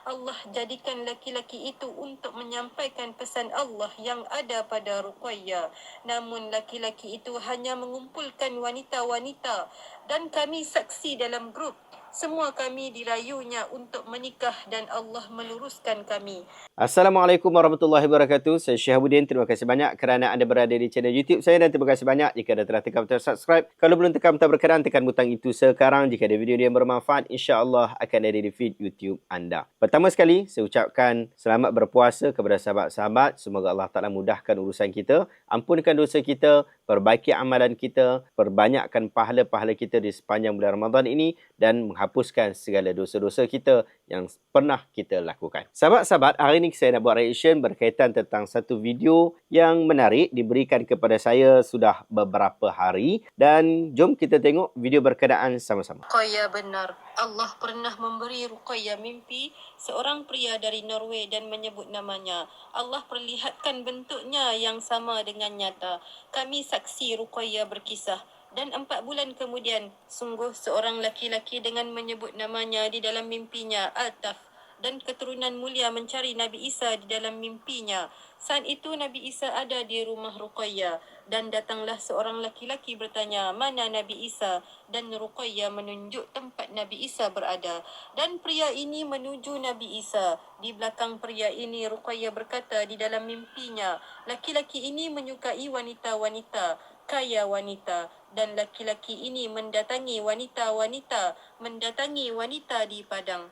Allah jadikan laki-laki itu untuk menyampaikan pesan Allah yang ada pada Ruqayyah. Namun laki-laki itu hanya mengumpulkan wanita-wanita dan kami saksi dalam grup. Semua kami dirayunya untuk menikah dan Allah meluruskan kami. Assalamualaikum warahmatullahi wabarakatuh. Saya Syihabuddin. Terima kasih banyak kerana anda berada di channel YouTube saya dan terima kasih banyak jika anda telah tekan butang subscribe. Kalau belum tekan butang berkenan, tekan butang itu sekarang. Jika ada video yang bermanfaat, insya-Allah akan ada di feed YouTube anda. Pertama sekali, saya ucapkan selamat berpuasa kepada sahabat-sahabat. Semoga Allah Taala mudahkan urusan kita, ampunkan dosa kita, perbaiki amalan kita, perbanyakkan pahala-pahala kita di sepanjang bulan Ramadan ini dan menghapuskan segala dosa-dosa kita yang pernah kita lakukan. Sahabat-sahabat, hari ini saya nak buat reaction berkaitan tentang satu video yang menarik diberikan kepada saya sudah beberapa hari dan jom kita tengok video berkenaan sama-sama. Ruqayyah benar. Allah pernah memberi Ruqayyah mimpi seorang pria dari Norway dan menyebut namanya. Allah perlihatkan bentuknya yang sama dengan nyata. Kami saksi Ruqayyah berkisah. Dan 4 bulan kemudian, sungguh seorang laki-laki dengan menyebut namanya di dalam mimpinya, Altaf, dan keturunan mulia mencari Nabi Isa di dalam mimpinya. Saat itu Nabi Isa ada di rumah Ruqayyah dan datanglah seorang laki-laki bertanya, mana Nabi Isa? Dan Ruqayyah menunjuk tempat Nabi Isa berada. Dan pria ini menuju Nabi Isa. Di belakang pria ini Ruqayyah berkata di dalam mimpinya, laki-laki ini menyukai wanita-wanita, kaya wanita, dan laki-laki ini mendatangi wanita-wanita di padang.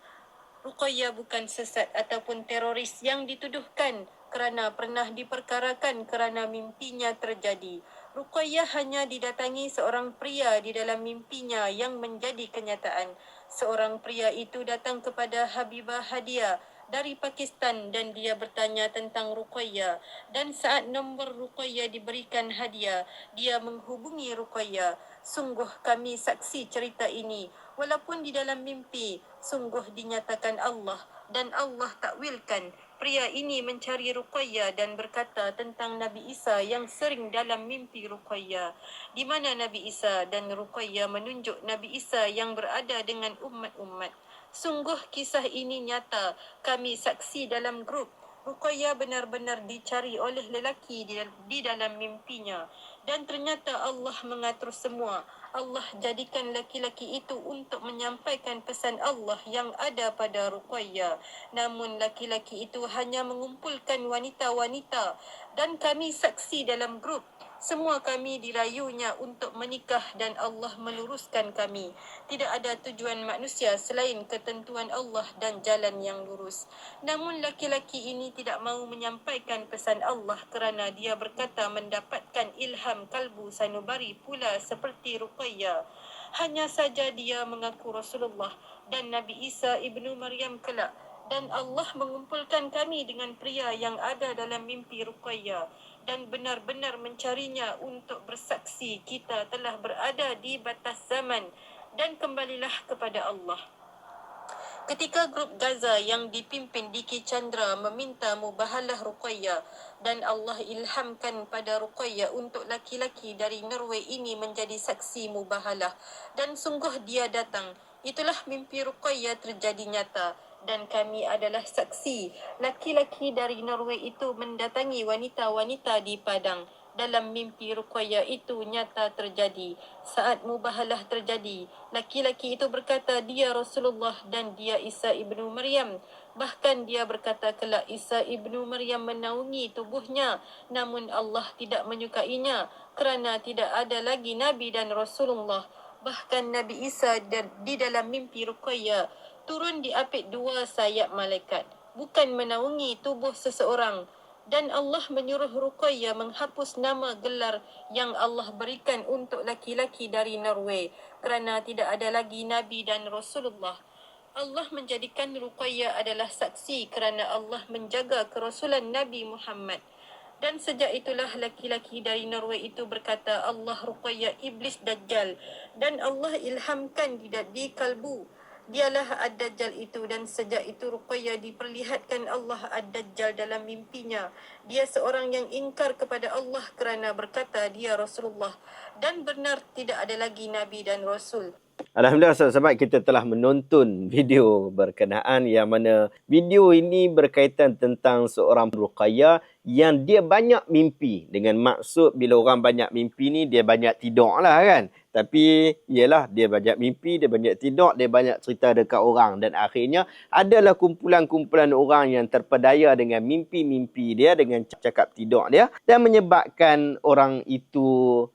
Ruqayyah bukan sesat ataupun teroris yang dituduhkan kerana pernah diperkarakan kerana mimpinya terjadi. Ruqayyah hanya didatangi seorang pria di dalam mimpinya yang menjadi kenyataan. Seorang pria itu datang kepada Habibah Hadiah dari Pakistan dan dia bertanya tentang Ruqayyah. Dan saat nombor Ruqayyah diberikan hadiah, dia menghubungi Ruqayyah. Sungguh kami saksi cerita ini. Walaupun di dalam mimpi, sungguh dinyatakan Allah dan Allah takwilkan. Pria ini mencari Ruqayyah dan berkata tentang Nabi Isa yang sering dalam mimpi Ruqayyah. Di mana Nabi Isa? Dan Ruqayyah menunjuk Nabi Isa yang berada dengan umat-umat. Sungguh kisah ini nyata. Kami saksi dalam grup. Ruqayyah benar-benar dicari oleh lelaki di dalam mimpinya. Dan ternyata Allah mengatur semua. Allah jadikan laki-laki itu untuk menyampaikan pesan Allah yang ada pada Ruqayyah. Namun laki-laki itu hanya mengumpulkan wanita-wanita dan kami saksi dalam grup. Semua kami dirayunya untuk menikah dan Allah meluruskan kami. Tidak ada tujuan manusia selain ketentuan Allah dan jalan yang lurus. Namun laki-laki ini tidak mahu menyampaikan pesan Allah kerana dia berkata mendapatkan ilham kalbu sanubari pula seperti Ruqayyah. Hanya saja dia mengaku Rasulullah dan Nabi Isa ibnu Maryam kelak. Dan Allah mengumpulkan kami dengan pria yang ada dalam mimpi Ruqayyah dan benar-benar mencarinya untuk bersaksi kita telah berada di batas zaman dan kembalilah kepada Allah. Ketika grup Gaza yang dipimpin Diki Chandra meminta mubahalah Ruqayyah dan Allah ilhamkan pada Ruqayyah untuk laki-laki dari Norway ini menjadi saksi mubahalah dan sungguh dia datang. Itulah mimpi Ruqayyah terjadi nyata dan kami adalah saksi. Laki-laki dari Norway itu mendatangi wanita-wanita di padang. Dalam mimpi Ruqayyah itu nyata terjadi. Saat mubahalah terjadi, laki-laki itu berkata dia Rasulullah dan dia Isa ibnu Maryam. Bahkan dia berkata kelak Isa ibnu Maryam menaungi tubuhnya, namun Allah tidak menyukainya kerana tidak ada lagi Nabi dan Rasulullah. Bahkan Nabi Isa di dalam mimpi Ruqayyah turun diapit 2 sayap malaikat, bukan menaungi tubuh seseorang. Dan Allah menyuruh Ruqayyah menghapus nama gelar yang Allah berikan untuk laki-laki dari Norway kerana tidak ada lagi Nabi dan Rasulullah. Allah menjadikan Ruqayyah adalah saksi kerana Allah menjaga kerasulan Nabi Muhammad. Dan sejak itulah laki-laki dari Norway itu berkata Allah Ruqayyah iblis Dajjal dan Allah ilhamkan di kalbu Dialah Ad-Dajjal itu, dan sejak itu Ruqayyah diperlihatkan Allah Ad-Dajjal dalam mimpinya. Dia seorang yang ingkar kepada Allah kerana berkata dia Rasulullah, dan benar tidak ada lagi Nabi dan Rasul. Alhamdulillah sahabat-sahabat, kita telah menonton video berkenaan yang mana video ini berkaitan tentang seorang Ruqayyah yang dia banyak mimpi. Dengan maksud bila orang banyak mimpi ni dia banyak tidur lah kan. Tapi ialah dia banyak mimpi, dia banyak tidur, dia banyak cerita dekat orang. Dan akhirnya adalah kumpulan-kumpulan orang yang terpedaya dengan mimpi-mimpi dia, dengan cakap tidur dia, dan menyebabkan orang itu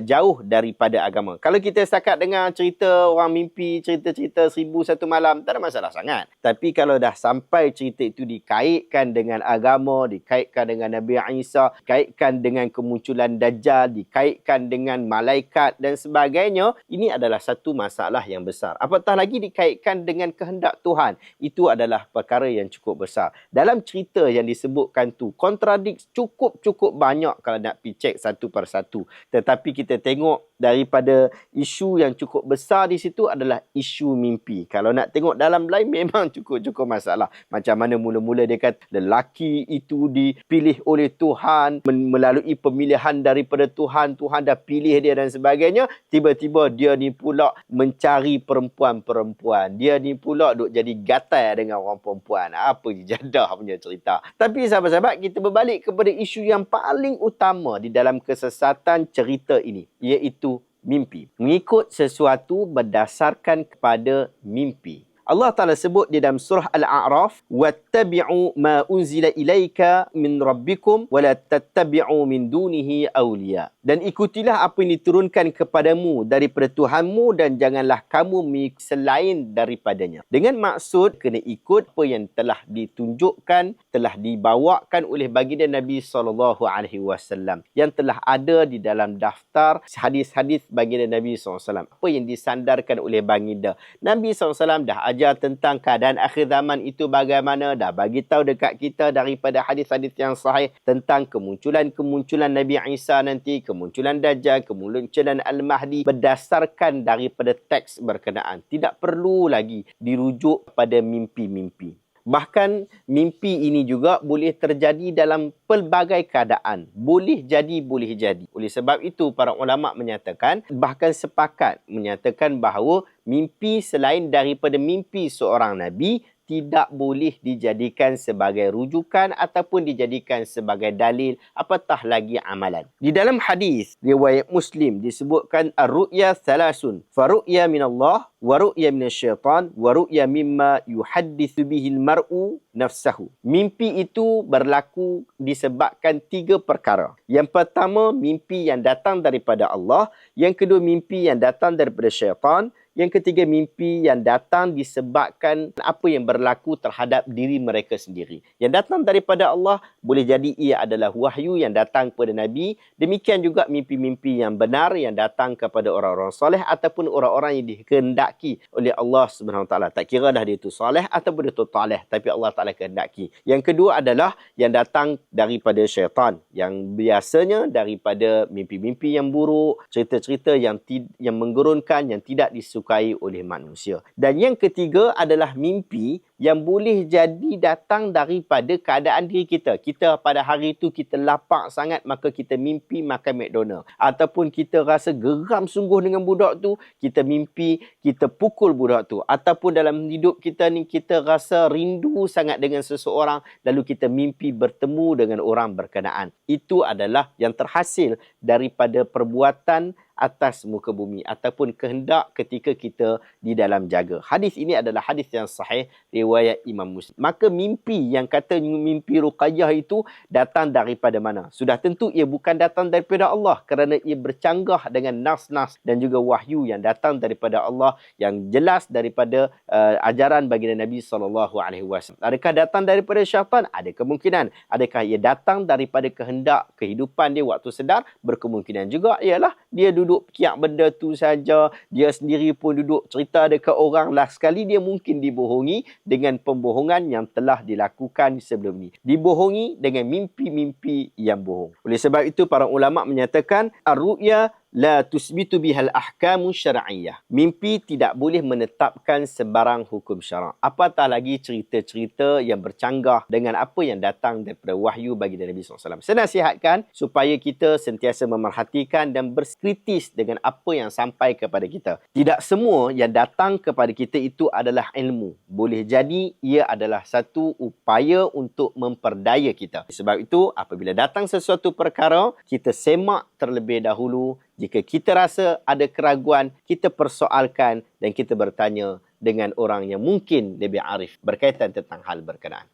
jauh daripada agama. Kalau kita setakat dengar cerita orang mimpi, cerita-cerita 1001 malam, tak ada masalah sangat. Tapi kalau dah sampai cerita itu dikaitkan dengan agama, dikaitkan dengan Nabi Isa, dikaitkan dengan kemunculan Dajjal, dikaitkan dengan malaikat dan sebagainya, ini adalah satu masalah yang besar. Apatah lagi dikaitkan dengan kehendak Tuhan, itu adalah perkara yang cukup besar. Dalam cerita yang disebutkan tu, kontradik cukup banyak kalau nak pergi cek satu persatu. Tetapi kita tengok daripada isu yang cukup besar di situ adalah isu mimpi. Kalau nak tengok dalam lain memang cukup masalah. Macam mana mula-mula dia kata lelaki itu dipilih oleh Tuhan melalui pemilihan daripada Tuhan. Tuhan dah pilih dia dan sebagainya. Tiba-tiba dia ni pula mencari perempuan-perempuan. Dia ni pula duk jadi gatal dengan orang perempuan. Apa jadah punya cerita. Tapi sahabat-sahabat, kita berbalik kepada isu yang paling utama di dalam kesesatan cerita ini, iaitu mimpi. Mengikut sesuatu berdasarkan kepada mimpi. Allah Ta'ala sebut di dalam surah Al-A'raf, وَاتَّبِعُوا مَا أُنزِلَ إِلَيْكَ مِنْ رَبِّكُمْ وَلَا تَتَّبِعُوا مِنْ دُونِهِ أَوْلِيَاءَ. Dan ikutilah apa yang diturunkan kepadamu daripada Tuhanmu dan janganlah kamu mengikut selain daripadanya. Dengan maksud kena ikut apa yang telah ditunjukkan, telah dibawakan oleh baginda Nabi SAW, yang telah ada di dalam daftar hadis-hadis baginda Nabi SAW. Apa yang disandarkan oleh baginda Nabi SAW dah ajar tentang keadaan akhir zaman itu bagaimana, dah bagi tahu dekat kita daripada hadis-hadis yang sahih tentang kemunculan Nabi Isa nanti, kemunculan Dajjal, kemunculan Al-Mahdi berdasarkan daripada teks berkenaan. Tidak perlu lagi dirujuk pada mimpi-mimpi. Bahkan mimpi ini juga boleh terjadi dalam pelbagai keadaan. Boleh jadi, boleh jadi. Oleh sebab itu, para ulama menyatakan, bahkan sepakat menyatakan bahawa mimpi selain daripada mimpi seorang Nabi tidak boleh dijadikan sebagai rujukan ataupun dijadikan sebagai dalil, apatah lagi amalan. Di dalam hadis riwayat Muslim disebutkan ar-ru'ya thalathun, fa-ru'ya minallah, wa ru'ya minasyaitan, wa ru'ya mimma yuhaddithu bihil mar'u nafsahu. Mimpi itu berlaku disebabkan 3 perkara. Yang pertama, mimpi yang datang daripada Allah. Yang kedua, mimpi yang datang daripada syaitan. Yang ketiga, mimpi yang datang disebabkan apa yang berlaku terhadap diri mereka sendiri. Yang datang daripada Allah, boleh jadi ia adalah wahyu yang datang kepada Nabi. Demikian juga mimpi-mimpi yang benar yang datang kepada orang-orang soleh ataupun orang-orang yang dikehendaki oleh Allah SWT. Tak kira dah dia itu soleh ataupun dia itu taleh, tapi Allah Ta'ala kehendaki. Yang kedua adalah yang datang daripada syaitan, yang biasanya daripada mimpi-mimpi yang buruk, cerita-cerita yang menggerunkan, yang tidak disukai oleh manusia. Dan yang ketiga adalah mimpi yang boleh jadi datang daripada keadaan diri kita. Kita pada hari itu kita lapar sangat, maka kita mimpi makan McDonald. Ataupun kita rasa geram sungguh dengan budak tu, kita mimpi kita pukul budak tu. Ataupun dalam hidup kita ni kita rasa rindu sangat dengan seseorang, lalu kita mimpi bertemu dengan orang berkenaan. Itu adalah yang terhasil daripada perbuatan atas muka bumi ataupun kehendak ketika kita di dalam jaga. Hadis ini adalah hadis yang sahih riwayat Imam Muslim. Maka mimpi yang kata mimpi Ruqayyah itu datang daripada mana? Sudah tentu ia bukan datang daripada Allah kerana ia bercanggah dengan nas-nas dan juga wahyu yang datang daripada Allah yang jelas daripada ajaran baginda Nabi SAW. Adakah datang daripada syaitan? Ada kemungkinan. Adakah ia datang daripada kehendak kehidupan dia waktu sedar? Berkemungkinan juga ialah dia duduk kiak benda tu saja, dia sendiri pun duduk cerita dekat orang, last sekali dia mungkin dibohongi dengan pembohongan yang telah dilakukan sebelum ni. Dibohongi dengan mimpi-mimpi yang bohong. Oleh sebab itu para ulama menyatakan ar-ru'ya la tusbitu bihal ahkamu syar'iyyah. Mimpi tidak boleh menetapkan sebarang hukum syarak. Apatah lagi cerita-cerita yang bercanggah dengan apa yang datang daripada wahyu bagi Nabi SAW. Saya nasihatkan supaya kita sentiasa memerhatikan dan berkritis dengan apa yang sampai kepada kita. Tidak semua yang datang kepada kita itu adalah ilmu. Boleh jadi ia adalah satu upaya untuk memperdaya kita. Sebab itu, apabila datang sesuatu perkara, kita semak terlebih dahulu. Jika kita rasa ada keraguan, kita persoalkan dan kita bertanya dengan orang yang mungkin lebih arif berkaitan tentang hal berkenaan.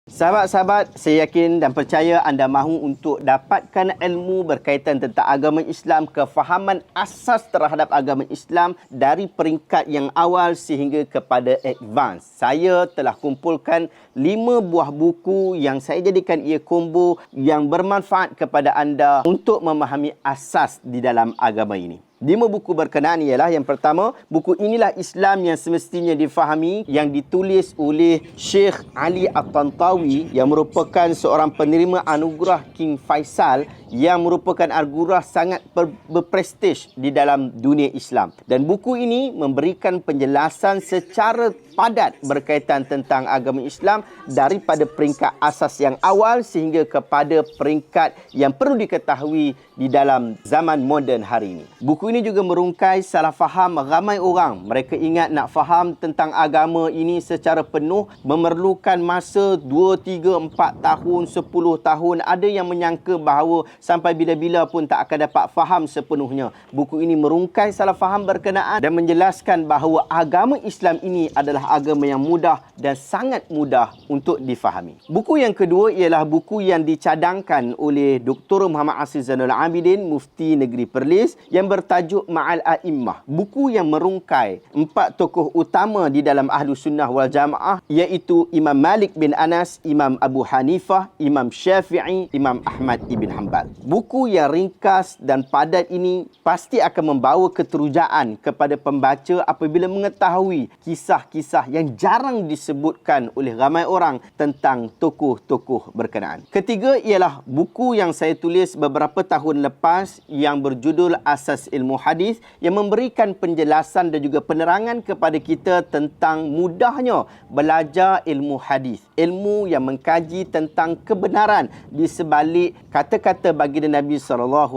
Sahabat-sahabat, saya yakin dan percaya anda mahu untuk dapatkan ilmu berkaitan tentang agama Islam, kefahaman asas terhadap agama Islam dari peringkat yang awal sehingga kepada advance. Saya telah kumpulkan 5 buah buku yang saya jadikan ia combo yang bermanfaat kepada anda untuk memahami asas di dalam agama ini. 5 buku berkenaan ialah yang pertama, buku Inilah Islam yang Semestinya Difahami yang ditulis oleh Syekh Ali At-Tantawi yang merupakan seorang penerima anugerah King Faisal yang merupakan anugerah sangat berprestij di dalam dunia Islam. Dan buku ini memberikan penjelasan secara padat berkaitan tentang agama Islam daripada peringkat asas yang awal sehingga kepada peringkat yang perlu diketahui di dalam zaman moden hari ini. Buku ini juga merungkai salah faham ramai orang. Mereka ingat nak faham tentang agama ini secara penuh memerlukan masa 2, 3, 4 tahun, 10 tahun. Ada yang menyangka bahawa sampai bila-bila pun tak akan dapat faham sepenuhnya. Buku ini merungkai salah faham berkenaan dan menjelaskan bahawa agama Islam ini adalah agama yang mudah dan sangat mudah untuk difahami. Buku yang kedua ialah buku yang dicadangkan oleh Dr. Muhammad Asir Zainul Abidin, Mufti Negeri Perlis, yang bertajuk Ma'al A'immah. Buku yang merungkai 4 tokoh utama di dalam Ahlus Sunnah wal Jamaah, iaitu Imam Malik bin Anas, Imam Abu Hanifah, Imam Syafi'i, Imam Ahmad ibn Hanbal. Buku yang ringkas dan padat ini pasti akan membawa keterujaan kepada pembaca apabila mengetahui kisah-kisah yang jarang disebutkan oleh ramai orang tentang tokoh-tokoh berkenaan. Ketiga ialah buku yang saya tulis beberapa tahun lepas yang berjudul Asas Ilmu Hadis yang memberikan penjelasan dan juga penerangan kepada kita tentang mudahnya belajar ilmu hadis. Ilmu yang mengkaji tentang kebenaran di sebalik kata-kata baginda Nabi SAW.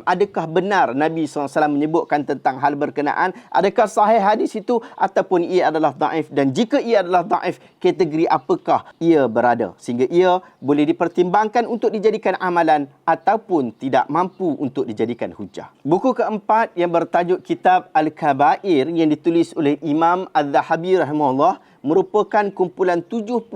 Adakah benar Nabi SAW menyebutkan tentang hal berkenaan? Adakah sahih hadis itu ataupun ia adalah daif? Dan jika ia adalah daif, kategori apakah ia berada? Sehingga ia boleh dipertimbangkan untuk dijadikan amalan ataupun tidak mampu untuk dijadikan hujah. Buku keempat yang bertajuk Kitab Al-Kabair yang ditulis oleh Imam Az-Zahabi rahimahullah merupakan kumpulan 76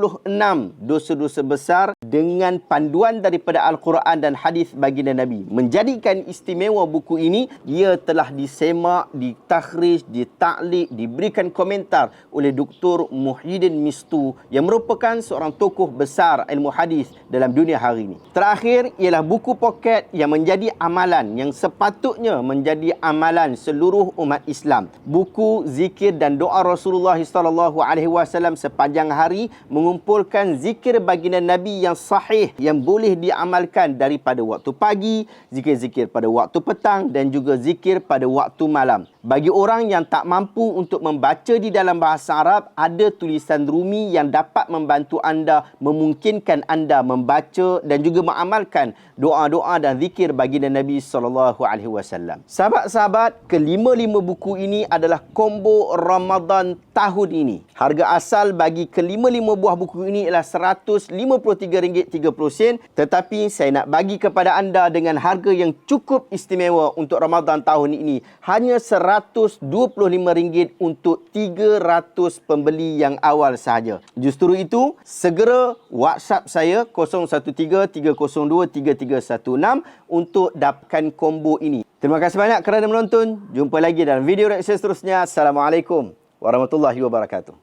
dosa-dosa besar dengan panduan daripada Al-Quran dan hadis baginda Nabi. Menjadikan istimewa buku ini, ia telah disemak, ditakhrij, ditaklik, diberikan komentar oleh Dr. Muhyiddin Mistu yang merupakan seorang tokoh besar ilmu hadis dalam dunia hari ini. Terakhir ialah buku poket yang menjadi amalan yang sepatutnya menjadi amalan seluruh umat Islam. Buku zikir dan doa Rasulullah SAW sepanjang hari mengumpulkan zikir baginda Nabi yang sahih yang boleh diamalkan daripada waktu pagi, zikir-zikir pada waktu petang dan juga zikir pada waktu malam. Bagi orang yang tak mampu untuk membaca di dalam bahasa Arab, ada tulisan Rumi yang dapat membantu anda, memungkinkan anda membaca dan juga mengamalkan doa-doa dan zikir baginda Nabi SAW. Sahabat-sahabat, kelima-lima buku ini adalah combo Ramadan tahun ini. Harga asal bagi kelima-lima buah buku ini ialah RM153.30, tetapi saya nak bagi kepada anda dengan harga yang cukup istimewa untuk Ramadan tahun ini. Hanya RM125 untuk 300 pembeli yang awal sahaja. Justru itu, segera WhatsApp saya 0133023316 untuk dapatkan combo ini. Terima kasih banyak kerana menonton. Jumpa lagi dalam video reaksi seterusnya. Assalamualaikum warahmatullahi wabarakatuh.